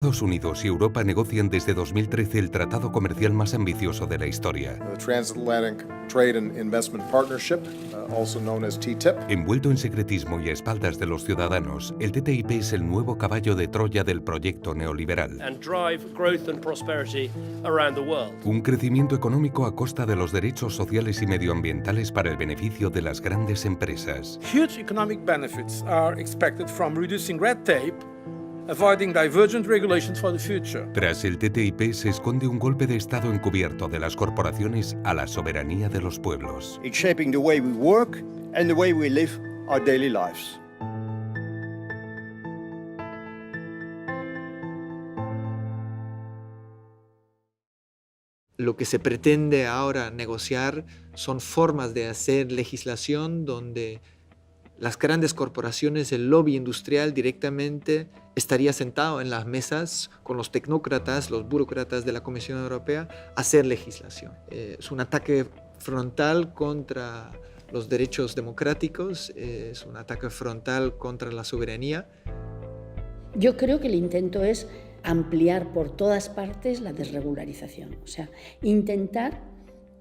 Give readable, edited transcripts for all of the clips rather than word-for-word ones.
Estados Unidos y Europa negocian desde 2013 el tratado comercial más ambicioso de la historia. The Transatlantic Trade and Investment Partnership, also known as TTIP. Envuelto en secretismo y a espaldas de los ciudadanos, el TTIP es el nuevo caballo de Troya del proyecto neoliberal. And drive growth and prosperity around the world. Un crecimiento económico a costa de los derechos sociales y medioambientales para el beneficio de las grandes empresas. Huge economic benefits are expected from reducing red tape, avoiding divergent regulations for the future. Tras el TTIP se esconde un golpe de Estado encubierto de las corporaciones a la soberanía de los pueblos. It's shaping the way we work and the way we live our daily lives. Lo que se pretende ahora negociar son formas de hacer legislación donde las grandes corporaciones, el lobby industrial directamente estaría sentado en las mesas con los tecnócratas, los burócratas de la Comisión Europea, a hacer legislación. Es un ataque frontal contra los derechos democráticos, es un ataque frontal contra la soberanía. Yo creo que el intento es ampliar por todas partes la desregularización, o sea, intentar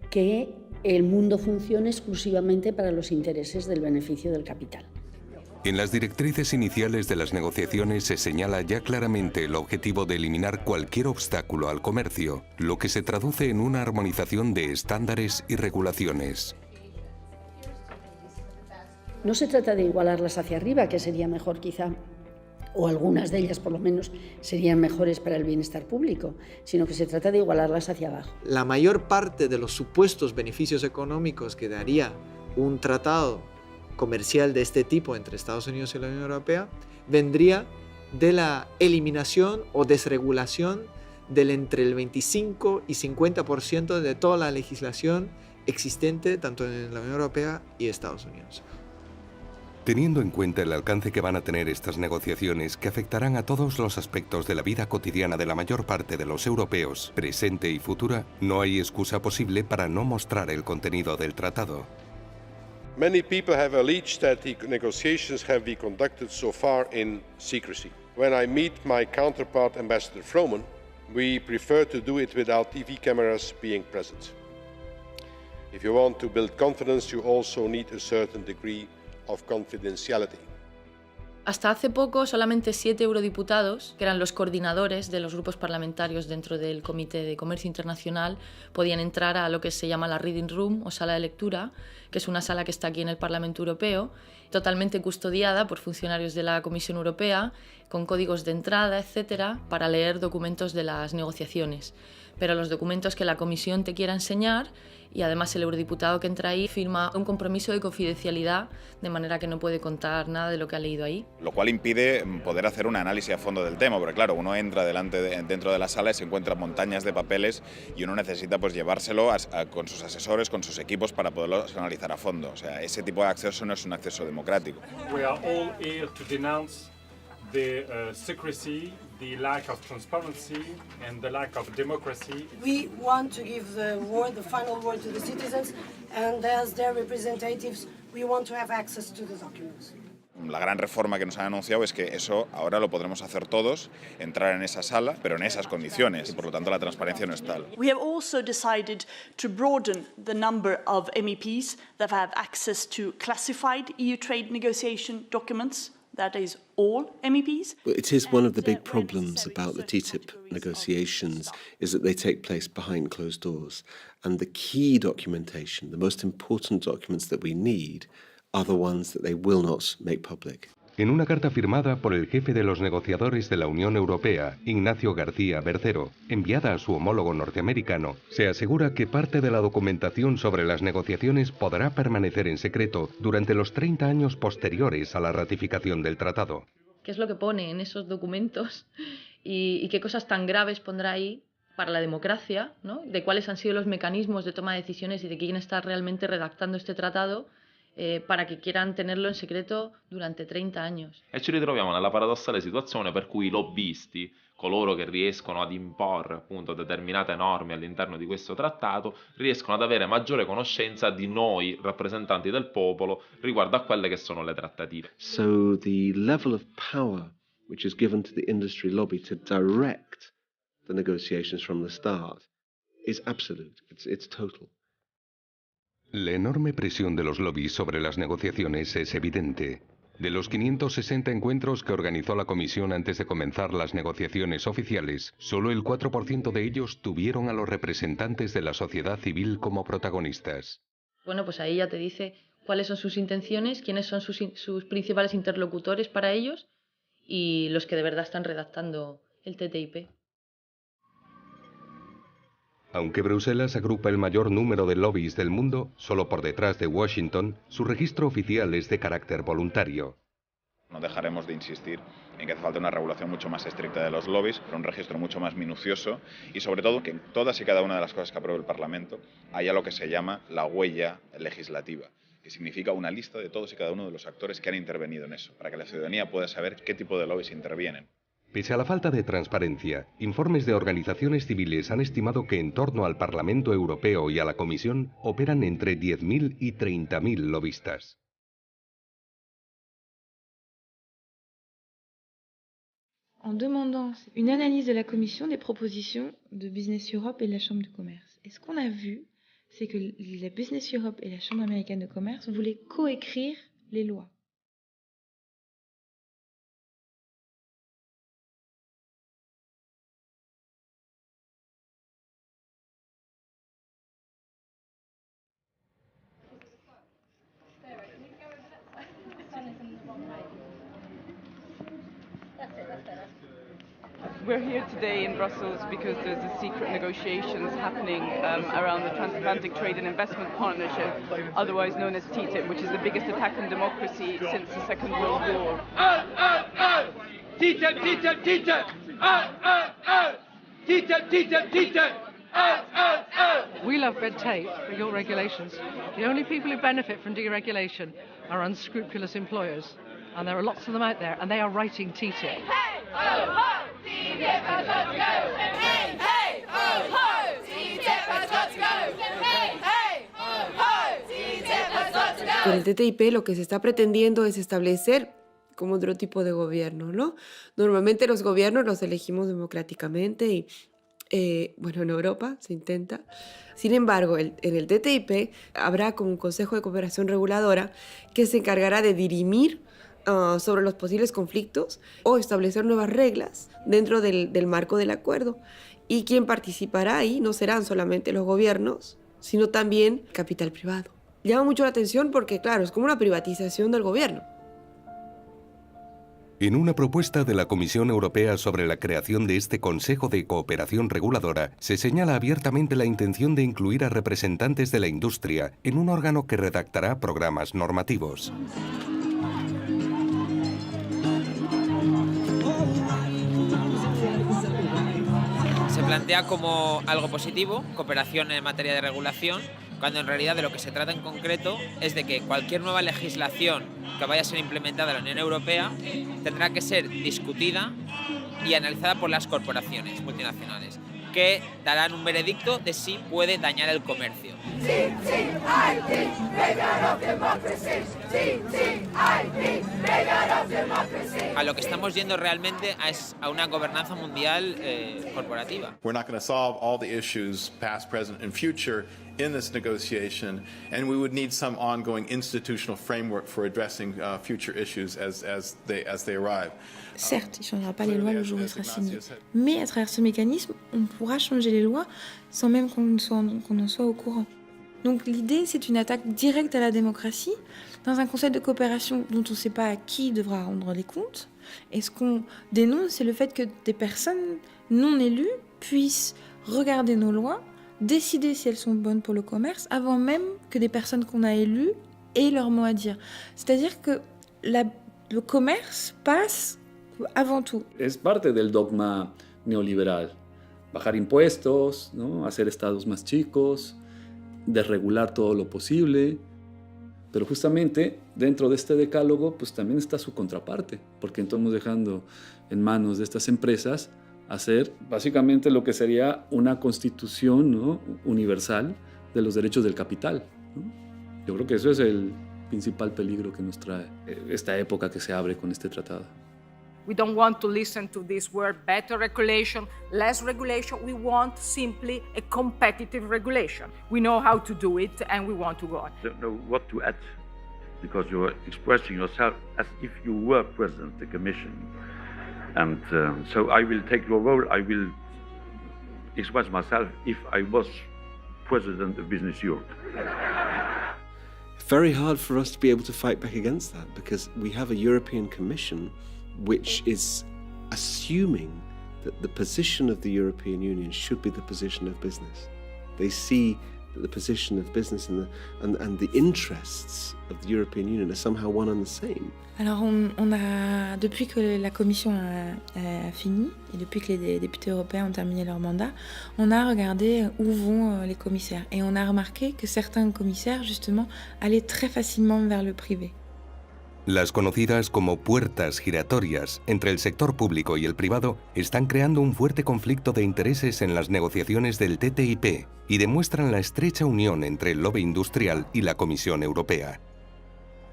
que el mundo funcione exclusivamente para los intereses del beneficio del capital. En las directrices iniciales de las negociaciones se señala ya claramente el objetivo de eliminar cualquier obstáculo al comercio, lo que se traduce en una armonización de estándares y regulaciones. No se trata de igualarlas hacia arriba, que sería mejor quizá, o algunas de ellas por lo menos serían mejores para el bienestar público, sino que se trata de igualarlas hacia abajo. La mayor parte de los supuestos beneficios económicos que daría un tratado comercial de este tipo entre Estados Unidos y la Unión Europea vendría de la eliminación o desregulación del entre el 25 y 50% de toda la legislación existente tanto en la Unión Europea y Estados Unidos. Teniendo en cuenta el alcance que van a tener estas negociaciones, que afectarán a todos los aspectos de la vida cotidiana de la mayor parte de los europeos, presente y futura, no hay excusa posible para no mostrar el contenido del tratado. Many people have alleged that the negotiations have been conducted so far in secrecy. When I meet my counterpart, Ambassador Froman, we prefer to do it without TV cameras being present. If you want to build confidence, you also need a certain degree of confidentiality. Hasta hace poco, solamente 7 eurodiputados, que eran los coordinadores de los grupos parlamentarios dentro del Comité de Comercio Internacional, podían entrar a lo que se llama la Reading Room o sala de lectura, que es una sala que está aquí en el Parlamento Europeo, totalmente custodiada por funcionarios de la Comisión Europea, con códigos de entrada, etcétera, para leer documentos de las negociaciones. Pero los documentos que la Comisión te quiera enseñar, y además el eurodiputado que entra ahí firma un compromiso de confidencialidad, de manera que no puede contar nada de lo que ha leído ahí. Lo cual impide poder hacer un análisis a fondo del tema, porque claro, uno entra dentro de la sala y se encuentra montañas de papeles y uno necesita pues llevárselo con sus asesores, con sus equipos para poderlos analizar a fondo. O sea, ese tipo de acceso no es un acceso democrático. We are all here to denounce the secrecy, the lack of transparency and the lack of democracy. We want to give the final word to the citizens, and as their representatives, we want to have access to the documents. La gran reforma que nos han anunciado es que eso ahora lo podremos hacer todos, entrar en esa sala, pero en esas condiciones, y por lo tanto la transparencia no es tal. We have also decided to broaden the number of MEPs that have access to classified EU trade negotiation documents. That is all MEPs. It is one of the big problems about the TTIP negotiations is that they take place behind closed doors. And the key documentation, the most important documents that we need, are the ones that they will not make public. En una carta firmada por el jefe de los negociadores de la Unión Europea, Ignacio García Bercero, enviada a su homólogo norteamericano, se asegura que parte de la documentación sobre las negociaciones podrá permanecer en secreto durante los 30 años posteriores a la ratificación del tratado. ¿Qué es lo que pone en esos documentos y qué cosas tan graves pondrá ahí para la democracia, ¿no? De cuáles han sido los mecanismos de toma de decisiones y de quién está realmente redactando este tratado? Para che quieran tenerlo in segreto durante 30 anni. E ci ritroviamo nella paradossale situazione per cui i lobbisti, coloro che riescono ad imporre appunto determinate norme all'interno di questo trattato, riescono ad avere maggiore conoscenza di noi rappresentanti del popolo riguardo a quelle che sono le trattative. So the level of power which is given to the industry lobby to direct the negotiations from the start, is absolute. It's total. La enorme presión de los lobbies sobre las negociaciones es evidente. De los 560 encuentros que organizó la Comisión antes de comenzar las negociaciones oficiales, solo el 4% de ellos tuvieron a los representantes de la sociedad civil como protagonistas. Bueno, pues ahí ya te dice cuáles son sus intenciones, quiénes son sus principales interlocutores para ellos y los que de verdad están redactando el TTIP. Aunque Bruselas agrupa el mayor número de lobbies del mundo, solo por detrás de Washington, su registro oficial es de carácter voluntario. No dejaremos de insistir en que hace falta una regulación mucho más estricta de los lobbies, pero un registro mucho más minucioso y sobre todo que en todas y cada una de las cosas que apruebe el Parlamento haya lo que se llama la huella legislativa, que significa una lista de todos y cada uno de los actores que han intervenido en eso, para que la ciudadanía pueda saber qué tipo de lobbies intervienen. Pese a la falta de transparencia, informes de organizaciones civiles han estimado que en torno al Parlamento Europeo y a la Comisión operan entre 10.000 y 30.000 lobistas. En demandant une analyse de la Commission des propositions de Business Europe et de la Chambre de commerce. Et ce qu'on a vu, c'est que la Business Europe et la Chambre américaine de commerce voulaient coécrire les lois. We're here today in Brussels because there's a secret negotiations happening around the Transatlantic Trade and Investment Partnership, otherwise known as TTIP, which is the biggest attack on democracy since the Second World War. TTIP, TTIP, TTIP! TTIP, TTIP, TTIP! We love red tape, but your regulations. The only people who benefit from deregulation are unscrupulous employers. And there are lots of them out there, and they are writing TTIP. Hey, oh, ho! TTIP has got to go! Hey, hey, oh, ho! TTIP has got to go! Hey, hey, oh, ho! TTIP has got to go! Con el TTIP lo que se está pretendiendo es establecer como otro tipo de gobierno, ¿no? Normalmente los gobiernos los elegimos democráticamente y bueno, en Europa se intenta. Sin embargo, en el TTIP habrá como un Consejo de Cooperación Reguladora que se encargará de dirimir sobre los posibles conflictos o establecer nuevas reglas dentro del marco del acuerdo. Y quien participará ahí no serán solamente los gobiernos, sino también capital privado. Llama mucho la atención porque, claro, es como una privatización del gobierno. En una propuesta de la Comisión Europea sobre la creación de este Consejo de Cooperación Reguladora, se señala abiertamente la intención de incluir a representantes de la industria en un órgano que redactará programas normativos. Se plantea como algo positivo, cooperación en materia de regulación, cuando en realidad de lo que se trata en concreto es de que cualquier nueva legislación que vaya a ser implementada en la Unión Europea tendrá que ser discutida y analizada por las corporaciones multinacionales, que darán un veredicto de si puede dañar el comercio. A lo que estamos yendo realmente es a una gobernanza mundial corporativa. We're not going to solve all the issues, past, present, and future, in this negotiation, and we would need some ongoing institutional framework for addressing future issues as they arrive. Certes, il ne changera pas les lois le jour où il sera signé. Mais à travers ce mécanisme, on pourra changer les lois sans même qu'on en soit au courant. Donc l'idée, c'est une attaque directe à la démocratie dans un concept de coopération dont on ne sait pas à qui devra rendre les comptes. Et ce qu'on dénonce, c'est le fait que des personnes non élues puissent regarder nos lois, décider si elles sont bonnes pour le commerce, avant même que des personnes qu'on a élues aient leur mot à dire. C'est-à-dire que le commerce passe avant tout. Es parte del dogma neoliberal. Bajar impuestos, ¿no? Hacer estados más chicos, desregular todo lo posible. Pero justamente dentro de este decálogo pues también está su contraparte, porque estamos dejando en manos de estas empresas hacer básicamente lo que sería una constitución, ¿no? universal de los derechos del capital, ¿no? Yo creo que eso es el principal peligro que nos trae esta época que se abre con este tratado. We don't want to listen to this word better regulation, less regulation. We want simply a competitive regulation. We know how to do it and we want to go on. I don't know what to add, because you're expressing yourself as if you were President of the Commission. And so I will take your role. I will express myself if I was President of Business Europe. Very hard for us to be able to fight back against that, because we have a European Commission which is assuming that the position of the European Union should be the position of business. They see that the position of business and the interests of the European Union are somehow one and the same. Alors depuis que la Commission a fini et depuis que les députés européens ont terminé leur mandat, on a regardé où vont les commissaires et on a remarqué que certains commissaires justement allaient très facilement vers le privé. Las conocidas como puertas giratorias entre el sector público y el privado están creando un fuerte conflicto de intereses en las negociaciones del TTIP y demuestran la estrecha unión entre el lobby industrial y la Comisión Europea.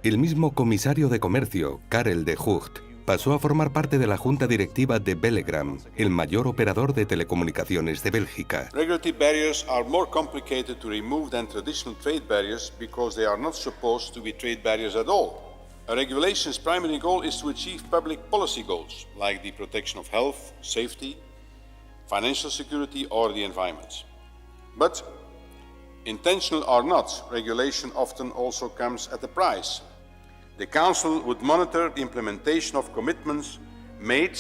El mismo comisario de Comercio, Karel de Gucht, pasó a formar parte de la junta directiva de Bellegram, el mayor operador de telecomunicaciones de Bélgica. Regulatory barriers are more complicated to remove than traditional trade barriers because they are not supposed to be trade barriers at all. A regulation's primary goal is to achieve public policy goals, like the protection of health, safety, financial security or the environment. But, intentional or not, regulation often also comes at a price. The Council would monitor the implementation of commitments made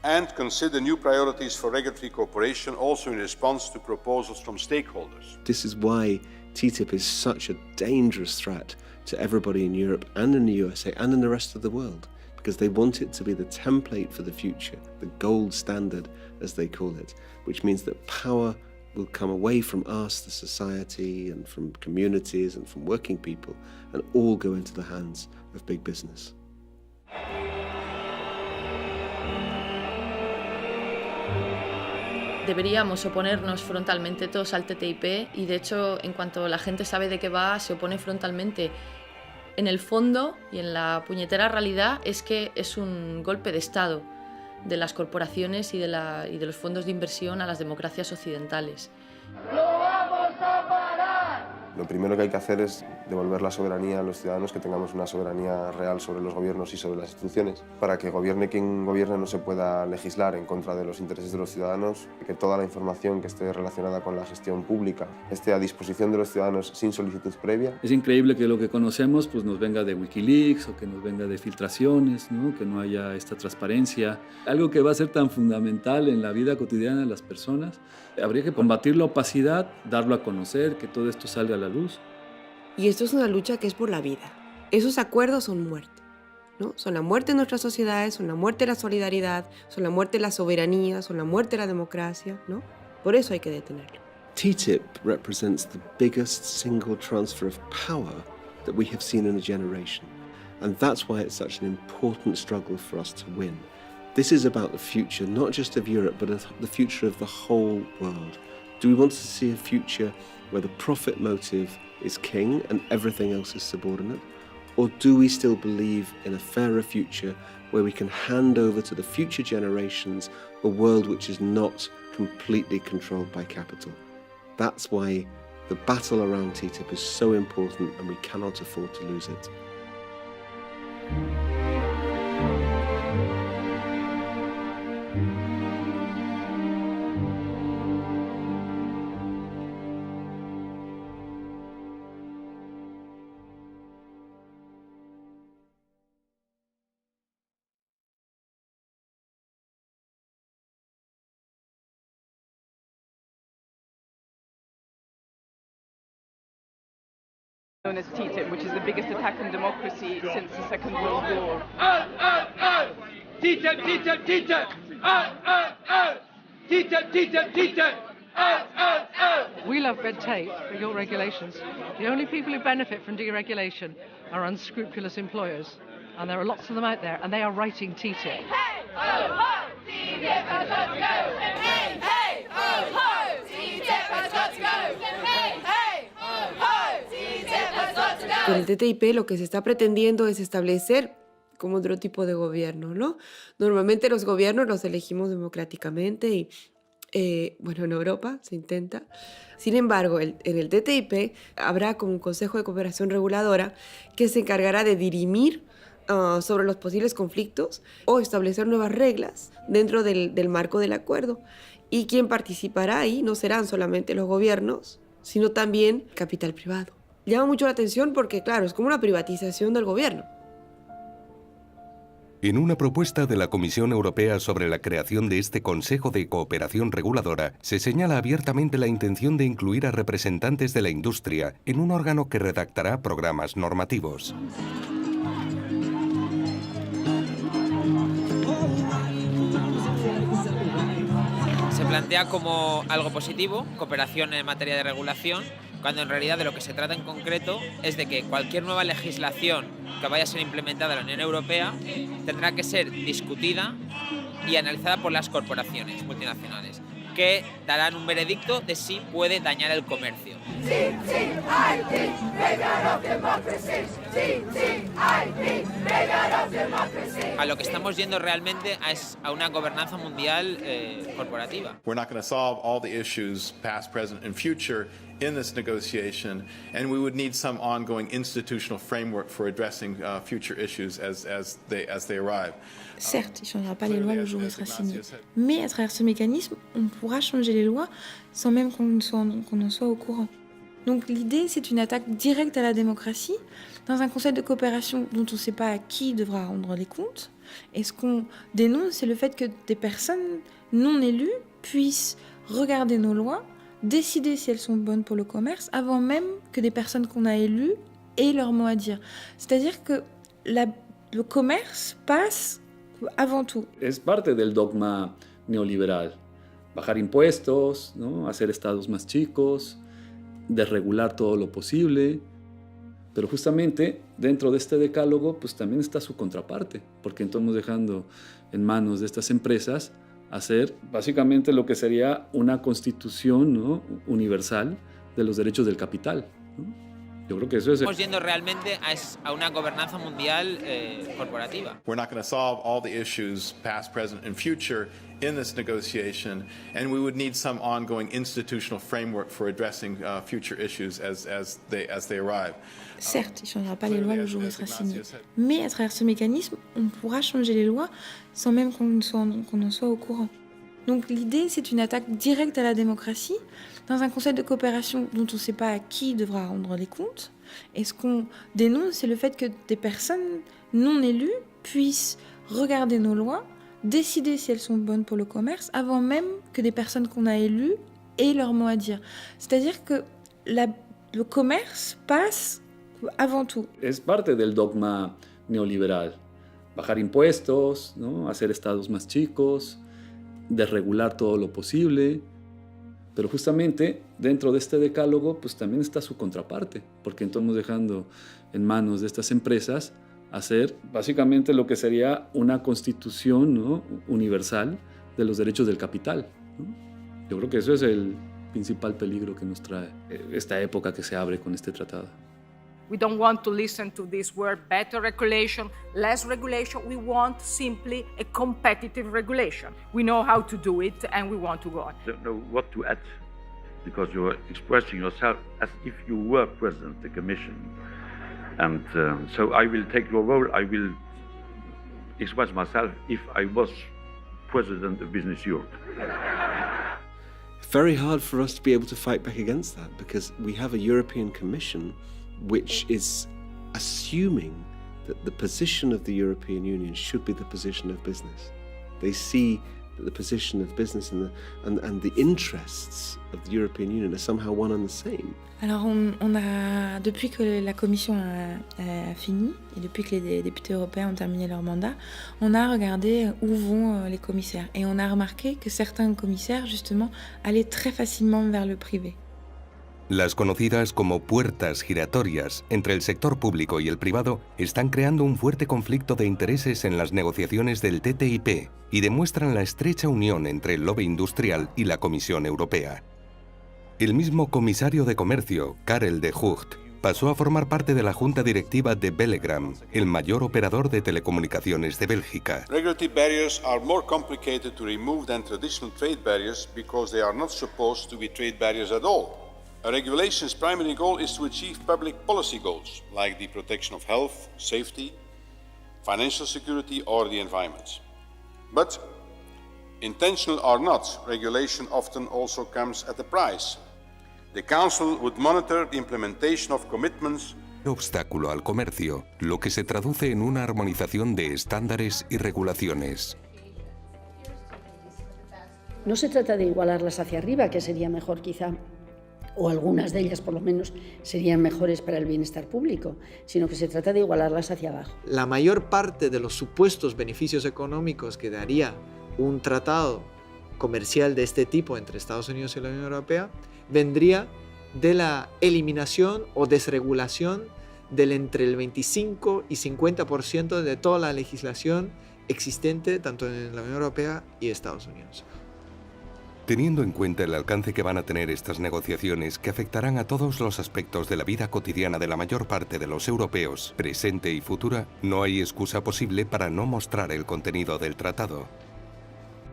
and consider new priorities for regulatory cooperation, also in response to proposals from stakeholders. This is why TTIP is such a dangerous threat to everybody in Europe and in the USA and in the rest of the world, because they want it to be the template for the future, the gold standard, as they call it, which means that power will come away from us, the society, and from communities and from working people, and all go into the hands of big business. Deberíamos oponernos frontalmente todos al TTIP y de hecho en cuanto la gente sabe de qué va se opone frontalmente. En el fondo y en la puñetera realidad es que es un golpe de Estado de las corporaciones y de los fondos de inversión a las democracias occidentales. Lo primero que hay que hacer es devolver la soberanía a los ciudadanos, que tengamos una soberanía real sobre los gobiernos y sobre las instituciones, para que gobierne quien gobierne no se pueda legislar en contra de los intereses de los ciudadanos, que toda la información que esté relacionada con la gestión pública esté a disposición de los ciudadanos sin solicitud previa. Es increíble que lo que conocemos pues, nos venga de Wikileaks o que nos venga de filtraciones, ¿no? Que no haya esta transparencia. Algo que va a ser tan fundamental en la vida cotidiana de las personas. Habría que combatir la opacidad, darlo a conocer, que todo esto salga a la luz. Y esto es una lucha que es por la vida. Esos acuerdos son muerte, ¿no? Son la muerte de nuestras sociedades, son la muerte de la solidaridad, son la muerte de la soberanía, son la muerte de la democracia, ¿no? Por eso hay que detenerlo. TTIP represents the biggest single transfer of power that we have seen in a generation. And that's why it's such an important struggle for us to win. This is about the future, not just of Europe, but of the future of the whole world. Do we want to see a future where the profit motive is king and everything else is subordinate? Or do we still believe in a fairer future where we can hand over to the future generations a world which is not completely controlled by capital? That's why the battle around TTIP is so important and we cannot afford to lose it. Known as TTIP, which is the biggest attack on democracy since the Second World War. TTIP, TTIP, TTIP! TTIP, TTIP, TTIP! We love red tape for your regulations. The only people who benefit from deregulation are unscrupulous employers. And there are lots of them out there, and they are writing TTIP. Hey, oh, ho! TTIP has got to go! Hey, hey, oh, ho! TTIP has got to go! Hey, hey, oh, ho! TTIP has got to go! Con el TTIP lo que se está pretendiendo es establecer como otro tipo de gobierno, ¿no? Normalmente los gobiernos los elegimos democráticamente y, bueno, en Europa se intenta. Sin embargo, en el TTIP habrá como un Consejo de Cooperación Reguladora que se encargará de dirimir sobre los posibles conflictos o establecer nuevas reglas dentro del marco del acuerdo. Y quien participará ahí no serán solamente los gobiernos, sino también capital privado. Llama mucho la atención porque, claro, es como una privatización del gobierno. En una propuesta de la Comisión Europea sobre la creación de este Consejo de Cooperación Reguladora, se señala abiertamente la intención de incluir a representantes de la industria en un órgano que redactará programas normativos. Se plantea como algo positivo, cooperación en materia de regulación, cuando en realidad de lo que se trata en concreto es de que cualquier nueva legislación que vaya a ser implementada en la Unión Europea tendrá que ser discutida y analizada por las corporaciones multinacionales, que darán un veredicto de si puede dañar el comercio. A lo que estamos yendo realmente es a una gobernanza mundial corporativa. We're not going to solve all the issues, past, present, and future, in this negotiation, and we would need some ongoing institutional framework for addressing future issues as they arrive. Certes, il ne changera pas les lois le jour où il sera signé. Mais à travers ce mécanisme, on pourra changer les lois sans même qu'on en soit au courant. Donc l'idée, c'est une attaque directe à la démocratie dans un conseil de coopération dont on ne sait pas à qui devra rendre les comptes. Et ce qu'on dénonce, c'est le fait que des personnes non élues puissent regarder nos lois, décider si elles sont bonnes pour le commerce, avant même que des personnes qu'on a élues aient leur mot à dire. C'est-à-dire que le commerce passe avant tout. Es parte del dogma neoliberal. Bajar impuestos, ¿no? Hacer estados más chicos, desregular todo lo posible. Pero justamente dentro de este decálogo pues también está su contraparte, porque estamos dejando en manos de estas empresas hacer básicamente lo que sería una constitución, ¿no? universal de los derechos del capital, ¿no? Yo creo que eso es... Estamos yendo realmente a una gobernanza mundial corporativa. We're not going to solve all the issues, past, present, and future, in this negotiation, and we would need some ongoing institutional framework for addressing future issues as they arrive. Certes, il ne changera pas les lois le jour où il sera signé. Mais à travers ce mécanisme, on pourra changer les lois sans même qu'on en soit au courant. Donc l'idée, c'est une attaque directe à la démocratie dans un conseil de coopération dont on ne sait pas à qui devra rendre les comptes. Et ce qu'on dénonce, c'est le fait que des personnes non élues puissent regarder nos lois, décider si elles sont bonnes pour le commerce, avant même que des personnes qu'on a élues aient leur mot à dire. C'est-à-dire que le commerce passe avant tout. Es parte del dogma neoliberal. Bajar impuestos, ¿no? Hacer estados más chicos, desregular todo lo posible. Pero justamente dentro de este decálogo pues también está su contraparte, porque estamos dejando en manos de estas empresas hacer básicamente lo que sería una constitución, ¿no? universal de los derechos del capital, ¿no? Yo creo que eso es el principal peligro que nos trae esta época que se abre con este tratado. We don't want to listen to this word better regulation, less regulation. We want simply a competitive regulation. We know how to do it and we want to go on. I don't know what to add because you're expressing yourself as if you were President of the Commission. And so I will take your role. I will express myself if I was President of Business Europe. Very hard for us to be able to fight back against that because we have a European Commission which is assuming that the position of the European Union should be the position of business. They see that the position of business and the interests of the European Union are somehow one and the same. Alors on a, depuis que la Commission a fini et depuis que les députés européens ont terminé leur mandat, on a regardé où vont les commissaires et on a remarqué que certains commissaires justement allaient très facilement vers le privé. Las conocidas como puertas giratorias entre el sector público y el privado están creando un fuerte conflicto de intereses en las negociaciones del TTIP y demuestran la estrecha unión entre el lobby industrial y la Comisión Europea. El mismo comisario de Comercio, Karel de Gucht, pasó a formar parte de la junta directiva de Bellegram, el mayor operador de telecomunicaciones de Bélgica. Regulatory barriers are more complicated to remove than traditional trade barriers because they are not supposed to be trade barriers at all. A regulation's primary goal is to achieve public policy goals, like the protection of health, safety, financial security or the environment. But, intentional or not, regulation often also comes at a price. The Council would monitor the implementation of commitments. Obstáculo al comercio, lo que se traduce en una armonización de estándares y regulaciones. No se trata de igualarlas hacia arriba, que sería mejor quizá, o algunas de ellas por lo menos serían mejores para el bienestar público, sino que se trata de igualarlas hacia abajo. La mayor parte de los supuestos beneficios económicos que daría un tratado comercial de este tipo entre Estados Unidos y la Unión Europea vendría de la eliminación o desregulación del entre el 25 y 50% de toda la legislación existente tanto en la Unión Europea y Estados Unidos. Teniendo en cuenta el alcance que van a tener estas negociaciones, que afectarán a todos los aspectos de la vida cotidiana de la mayor parte de los europeos, presente y futura, no hay excusa posible para no mostrar el contenido del tratado.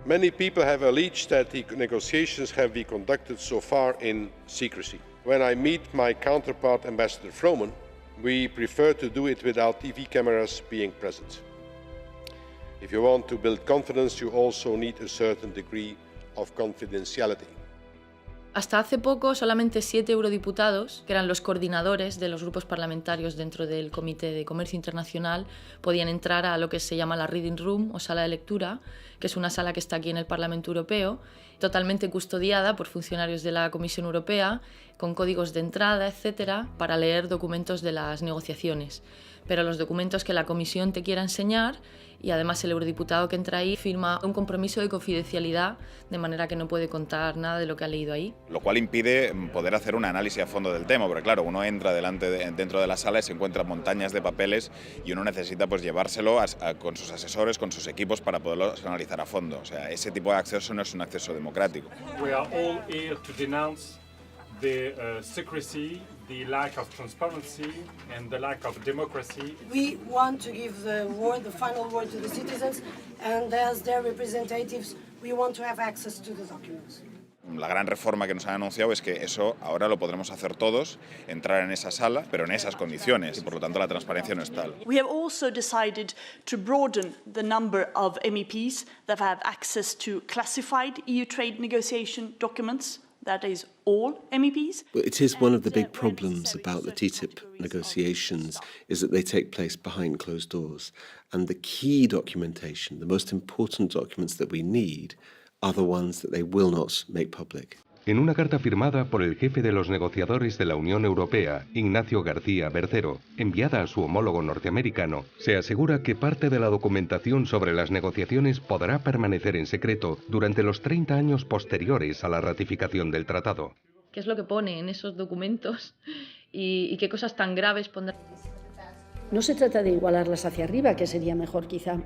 Many people have alleged that the negotiations have been conducted so far in secrecy. When I meet my counterpart, Ambassador Froman, we prefer to do it without TV cameras being present. If you want to build confidence, you also need a certain degree of confidentiality. Hasta hace poco, solamente 7 eurodiputados, que eran los coordinadores de los grupos parlamentarios dentro del Comité de Comercio Internacional, podían entrar a lo que se llama la Reading Room o sala de lectura, que es una sala que está aquí en el Parlamento Europeo, totalmente custodiada por funcionarios de la Comisión Europea, con códigos de entrada, etcétera, para leer documentos de las negociaciones. Pero los documentos que la Comisión te quiera enseñar, y además el eurodiputado que entra ahí firma un compromiso de confidencialidad, de manera que no puede contar nada de lo que ha leído ahí. Lo cual impide poder hacer un análisis a fondo del tema, porque claro, uno entra dentro de la sala y se encuentra montañas de papeles y uno necesita pues llevárselo con sus asesores, con sus equipos para poderlo analizar a fondo. O sea, ese tipo de acceso no es un acceso democrático. We are all here to denounce the secrecy, the lack of transparency and the lack of democracy. We want to give the final word to the citizens, and as their representatives, we want to have access to the documents. La gran reforma que nos han anunciado es que eso ahora lo podremos hacer todos, entrar en esa sala, pero en esas condiciones, y por lo tanto la transparencia no es tal. We have also decided to broaden the number of MEPs that have access to classified EU trade negotiation documents. That is all MEPs. Well, it is one of the big problems about the TTIP negotiations is that they take place behind closed doors. And the key documentation, the most important documents that we need, are the ones that they will not make public. En una carta firmada por el jefe de los negociadores de la Unión Europea, Ignacio García Bercero, enviada a su homólogo norteamericano, se asegura que parte de la documentación sobre las negociaciones podrá permanecer en secreto durante los 30 años posteriores a la ratificación del tratado. ¿Qué es lo que pone en esos documentos y qué cosas tan graves pondrá? No se trata de igualarlas hacia arriba, que sería mejor quizá,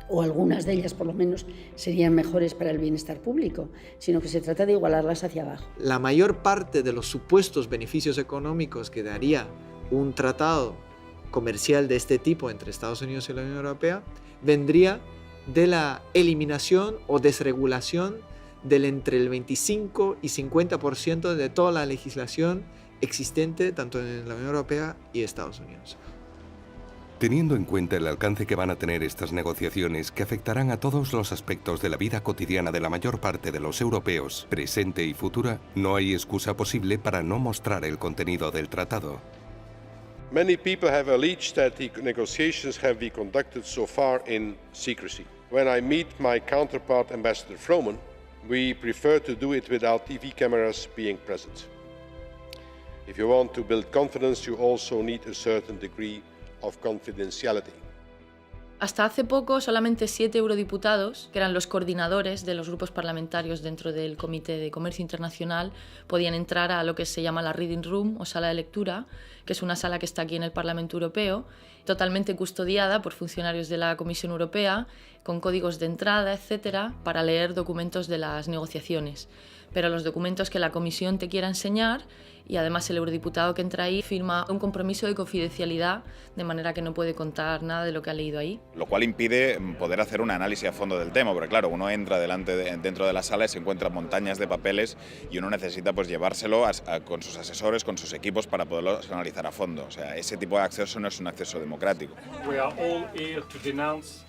o algunas de ellas por lo menos serían mejores para el bienestar público, sino que se trata de igualarlas hacia abajo. La mayor parte de los supuestos beneficios económicos que daría un tratado comercial de este tipo entre Estados Unidos y la Unión Europea vendría de la eliminación o desregulación del entre el 25 y 50% de toda la legislación existente tanto en la Unión Europea y Estados Unidos. Teniendo en cuenta el alcance que van a tener estas negociaciones, que afectarán a todos los aspectos de la vida cotidiana de la mayor parte de los europeos, presente y futura, no hay excusa posible para no mostrar el contenido del tratado. Many people have alleged that the negotiations have been conducted so far in secrecy. When I meet my counterpart, Ambassador Froman, we prefer to do it without TV cameras being present. If you want to build confidence, you also need a certain degree of confidentiality. Hasta hace poco, solamente 7 eurodiputados, que eran los coordinadores de los grupos parlamentarios dentro del Comité de Comercio Internacional, podían entrar a lo que se llama la Reading Room o sala de lectura, que es una sala que está aquí en el Parlamento Europeo, totalmente custodiada por funcionarios de la Comisión Europea, con códigos de entrada, etcétera, para leer documentos de las negociaciones. pero los documentos que la comisión te quiera enseñar, y además el eurodiputado que entra ahí firma un compromiso de confidencialidad, de manera que no puede contar nada de lo que ha leído ahí. Lo cual impide poder hacer un análisis a fondo del tema, porque claro, uno entra dentro de la sala y se encuentra montañas de papeles y uno necesita pues llevárselo con sus asesores, con sus equipos para poderlo analizar a fondo. O sea, ese tipo de acceso no es un acceso democrático. We are all here to denounce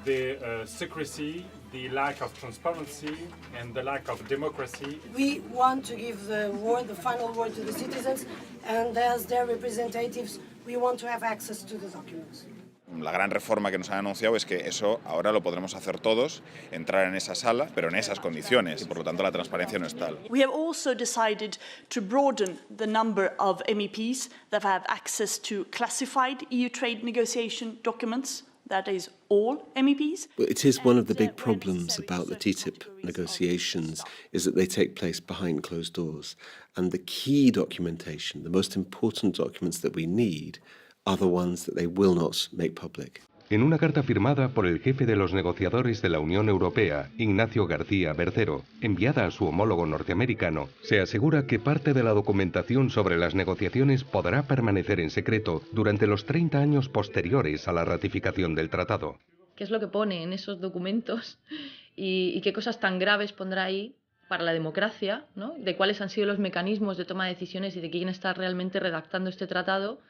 the secrecy, the lack of transparency and the lack of democracy. We want to give the final word to the citizens, and as their representatives, we want to have access to the documents. La gran reforma que nos han anunciado es que eso ahora lo podremos hacer todos, entrar en esa sala, pero en esas condiciones, y por lo tanto la transparencia no es tal. We have also decided to broaden the number of MEPs that have access to classified EU trade negotiation documents. That is all MEPs. Well, it is one of the big problems about the TTIP negotiations is that they take place behind closed doors. And the key documentation, the most important documents that we need, are the ones that they will not make public. En una carta firmada por el jefe de los negociadores de la Unión Europea, Ignacio García Bercero, enviada a su homólogo norteamericano, se asegura que parte de la documentación sobre las negociaciones podrá permanecer en secreto durante los 30 años posteriores a la ratificación del tratado. ¿Qué es lo que pone en esos documentos y qué cosas tan graves pondrá ahí para la democracia, ¿no? De cuáles han sido los mecanismos de toma de decisiones y de quién está realmente redactando este tratado?